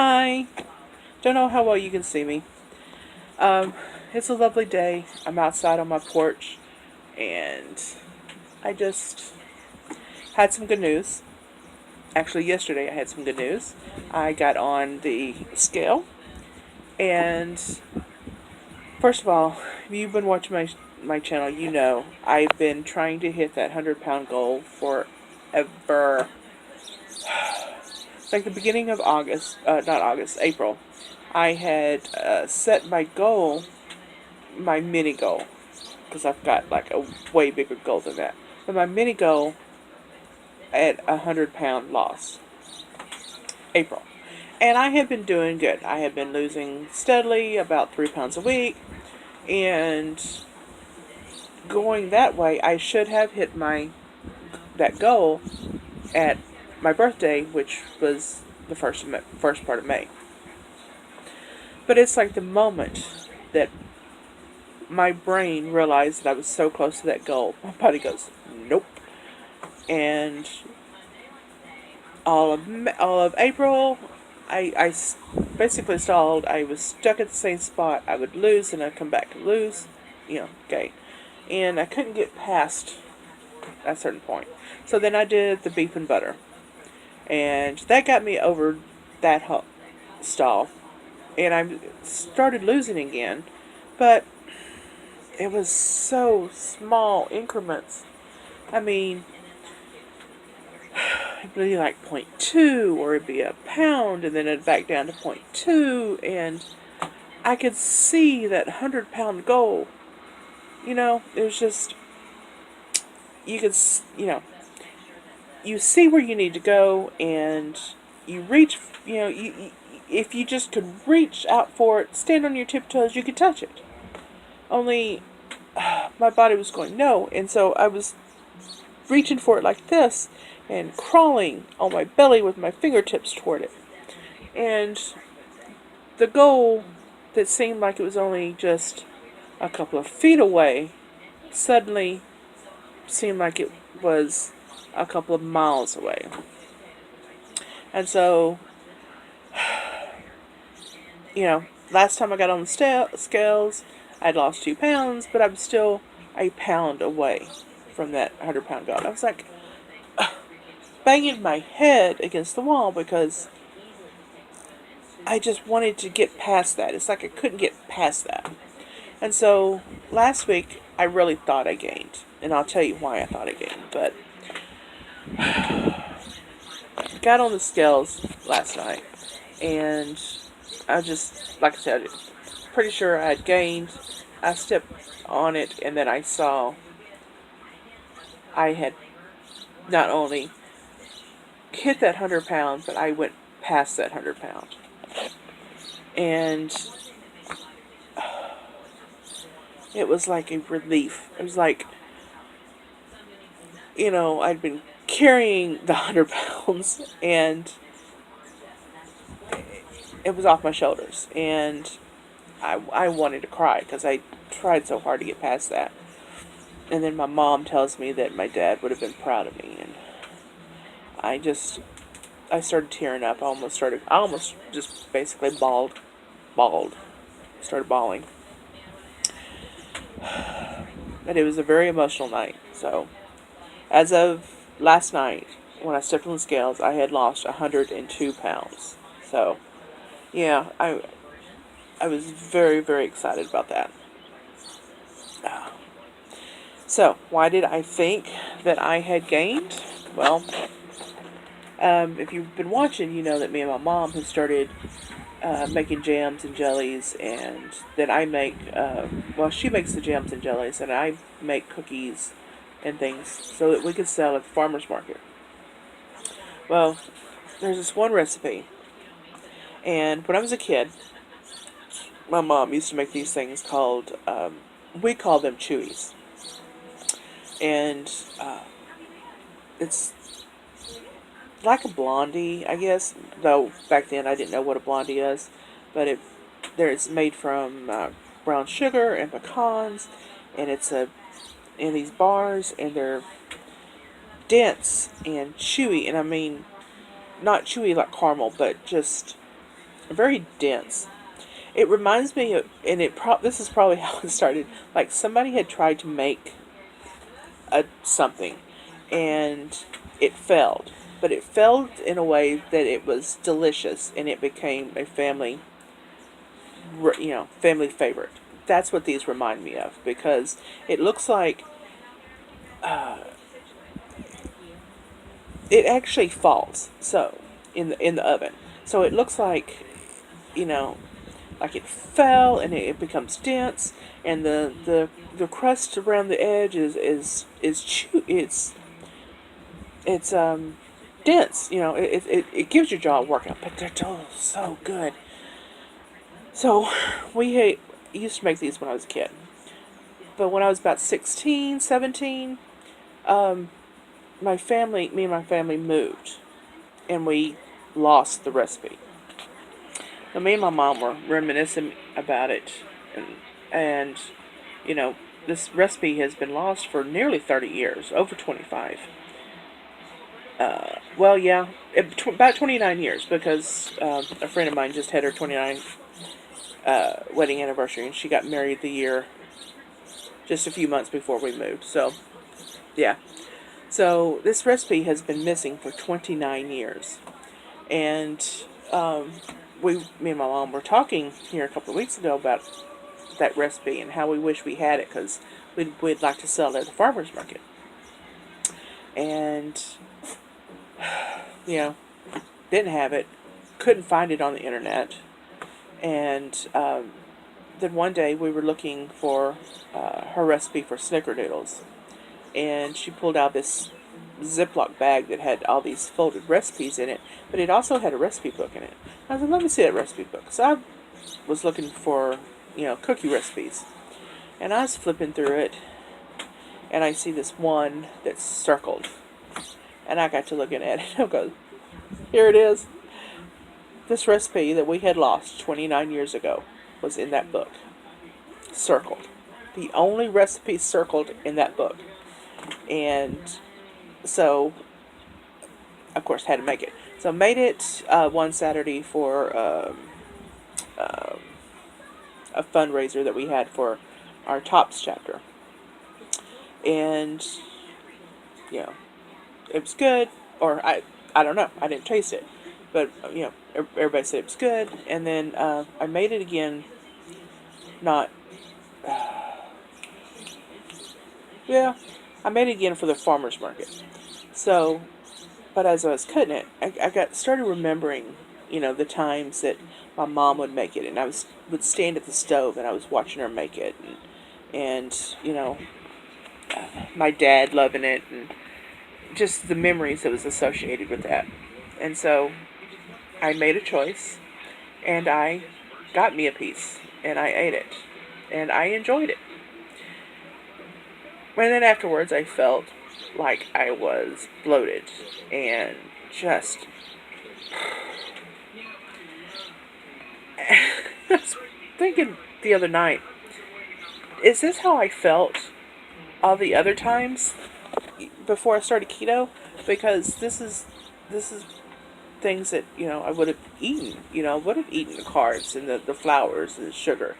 Hi. Don't know how well you can see me. Um, it's a lovely day. I'm outside on my porch, and I just had some good news. Actually, yesterday I had some good news. I got on the scale, and first of all, if you've been watching my channel, you know I've been trying to hit that 100-pound goal forever. Like the beginning of August, not August, April, I had set my goal, my mini goal, because I've got like a way bigger goal than that. But my mini goal at 100-pound loss, April. And I have been doing good. I have been losing steadily about 3 pounds a week. And going that way, I should have hit that goal at my birthday, which was the first part of May. But it's like the moment that my brain realized that I was so close to that goal, my body goes, nope. And all of April, I basically stalled. I was stuck at the same spot. I would lose and I'd come back to lose, gain. And I couldn't get past a certain point. So then I did the beef and butter. And that got me over that stall. And I started losing again. But it was so small increments. I mean, it'd be like 0.2, or it'd be a pound, and then it'd back down to 0.2, and I could see that 100-pound goal. It was just, you could, you see where you need to go, and you reach, if you just could reach out for it, stand on your tiptoes, you could touch it. Only, my body was going, no, and so I was reaching for it like this, and crawling on my belly with my fingertips toward it. And the goal that seemed like it was only just a couple of feet away suddenly seemed like it was a couple of miles away. And so, last time I got on the scales, I'd lost 2 pounds, but I was still a pound away from that 100-pound goal. I was like, banging my head against the wall because I just wanted to get past that. It's like I couldn't get past that. And so last week I really thought I gained. And I'll tell you why I thought I gained. But got on the scales last night. And I just, like I said, pretty sure I had gained. I stepped on it and then I saw I had not only hit that 100 pounds, but I went past that 100 pounds. And it was like a relief. It was like, I'd been carrying the 100 pounds and it was off my shoulders. And I wanted to cry because I tried so hard to get past that. And then my mom tells me that my dad would have been proud of me. And I started tearing up. I almost just basically bawled, started bawling. But it was a very emotional night. So, as of last night, when I stepped on the scales, I had lost 102 pounds. So, yeah, I was very, very excited about that. So, why did I think that I had gained? Well, if you've been watching, you know that me and my mom have started making jams and jellies, and then I make, she makes the jams and jellies, and I make cookies and things so that we can sell at the farmer's market. Well, there's this one recipe, and when I was a kid, my mom used to make these things called, we call them chewies. And it's like a blondie, I guess. Though back then I didn't know what a blondie is, but it's made from brown sugar and pecans, and it's in these bars, and they're dense and chewy. And I mean, not chewy like caramel, but just very dense. It reminds me of, and this is probably how it started. Like somebody had tried to make something, and it failed. But it failed in a way that it was delicious, and it became a family favorite. That's what these remind me of, because it looks like it actually falls. So in the oven, so it looks like, you know, like it fell, and it becomes dense, and the crust around the edge it's dense. It gives your jaw a workout, but they're so good. So we used to make these when I was a kid, but when I was about 16, 17, me and my family moved, and we lost the recipe. Now, me and my mom were reminiscing about it, and you know, this recipe has been lost for nearly 30 years, over 25. Well, yeah, about 29 years, because a friend of mine just had her 29th wedding anniversary, and she got married just a few months before we moved. So, yeah. So, this recipe has been missing for 29 years. And me and my mom were talking here a couple of weeks ago about that recipe and how we wish we had it, because we'd like to sell it at the farmer's market. And, you know, didn't have it, couldn't find it on the internet. And then one day we were looking for her recipe for snickerdoodles. And she pulled out this Ziploc bag that had all these folded recipes in it, but it also had a recipe book in it. I was like, let me see that recipe book. So I was looking for, cookie recipes. And I was flipping through it, and I see this one that's circled. And I got to looking at it, and I go, here it is. This recipe that we had lost 29 years ago was in that book. Circled. The only recipe circled in that book. And so, of course, had to make it. So made it one Saturday for a fundraiser that we had for our Tops chapter. And, it was good. Or I don't know. I didn't taste it. But, everybody said it was good. And then I made it again. Not... yeah. I made it again for the farmer's market. So, but as I was cutting it, I started remembering, the times that my mom would make it, and would stand at the stove, and I was watching her make it, and my dad loving it, and just the memories that was associated with that. And so I made a choice, and I got me a piece, and I ate it, and I enjoyed it. And then afterwards, I felt like I was bloated and just... I was thinking the other night, is this how I felt all the other times before I started keto? Because this is things that, I would have eaten. I would have eaten the carbs and the flours and the sugar.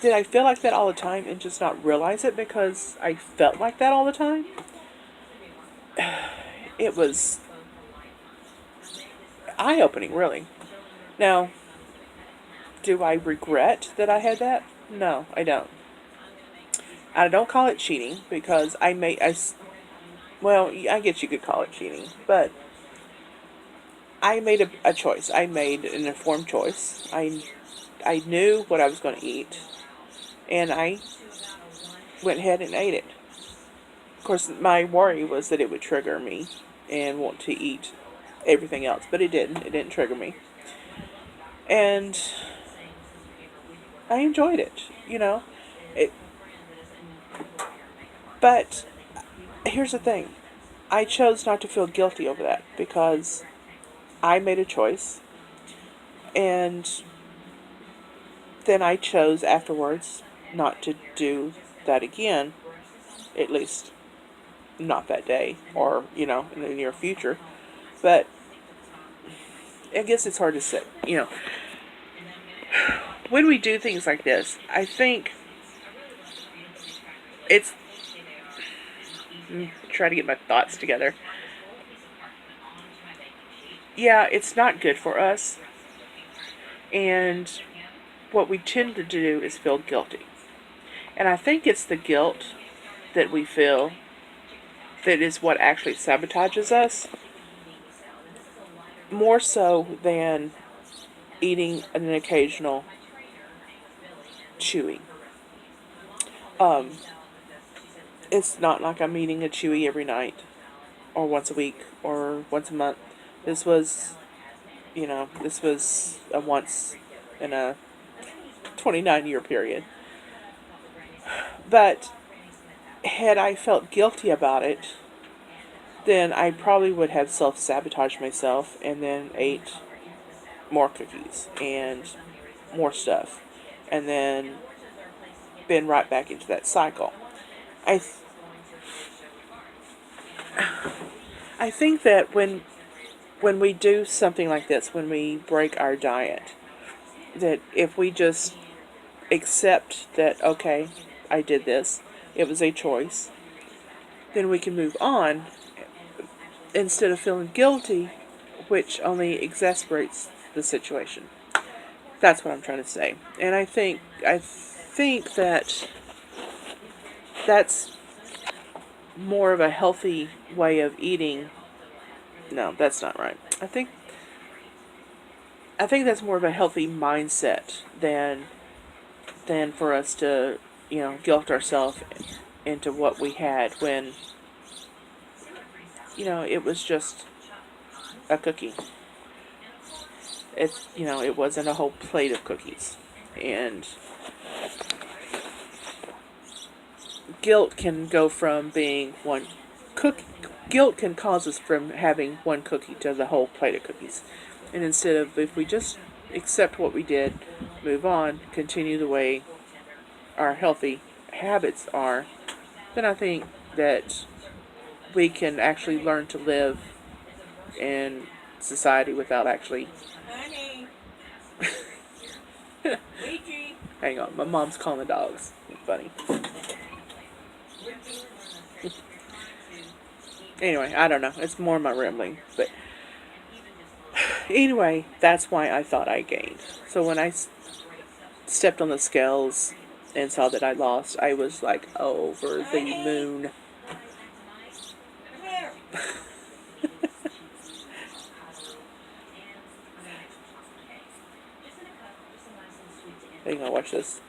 Did I feel like that all the time and just not realize it because I felt like that all the time? It was eye-opening, really. Now, do I regret that I had that? No, I don't. I don't call it cheating, because I guess you could call it cheating, but I made a choice. I made an informed choice. I knew what I was going to eat, and I went ahead and ate it. Of course, my worry was that it would trigger me and want to eat everything else, but it didn't. It didn't trigger me. And I enjoyed it, But here's the thing. I chose not to feel guilty over that, because I made a choice, and then I chose afterwards not to do that again, at least not that day, or, in the near future. But I guess it's hard to say. When we do things like this, I think it's. Try to get my thoughts together. Yeah, it's not good for us. And what we tend to do is feel guilty. And I think it's the guilt that we feel that is what actually sabotages us, more so than eating an occasional chewy. Um, it's not like I'm eating a chewy every night, or once a week, or once a month. This was, this was a once in a 29-year period. But had I felt guilty about it, then I probably would have self-sabotaged myself and then ate more cookies and more stuff, and then been right back into that cycle. I th- I think that when we do something like this, when we break our diet, that if we just accept that, okay, I did this, it was a choice, then we can move on instead of feeling guilty, which only exasperates the situation. That's what I'm trying to say. And I think that that's more of a healthy way of eating. No, that's not right. I think that's more of a healthy mindset than for us to, guilt ourselves into what we had when, it was just a cookie. It wasn't a whole plate of cookies. And guilt can go from being one cookie. Guilt can cause us from having one cookie to the whole plate of cookies. And instead of, if we just accept what we did, move on, continue the way our healthy habits are, then I think that we can actually learn to live in society without actually. Honey. Hang on, my mom's calling the dogs. Funny. Anyway, I don't know. It's more my rambling. But anyway, that's why I thought I gained. So when I stepped on the scales and saw that I lost, I was like over the moon. Hang on, watch this.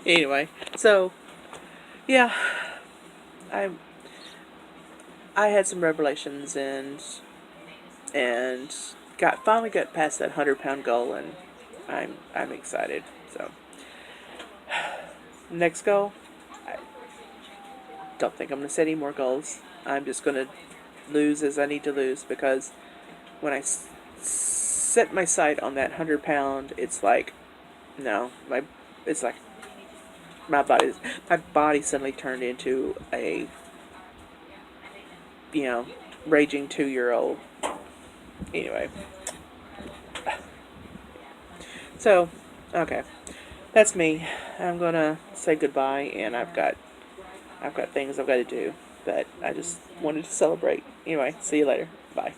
Anyway, so yeah, I I had some revelations and finally got past that 100-pound goal, and I'm excited. So next goal, I don't think I'm gonna set any more goals. I'm just gonna lose as I need to lose, because when I set my sight on that 100-pound, it's like, no, it's like my body suddenly turned into a, you know raging 2-year-old. Anyway, so okay, that's me. I'm gonna say goodbye, and I've got things I've got to do, but I just wanted to celebrate. Anyway, see you later. Bye.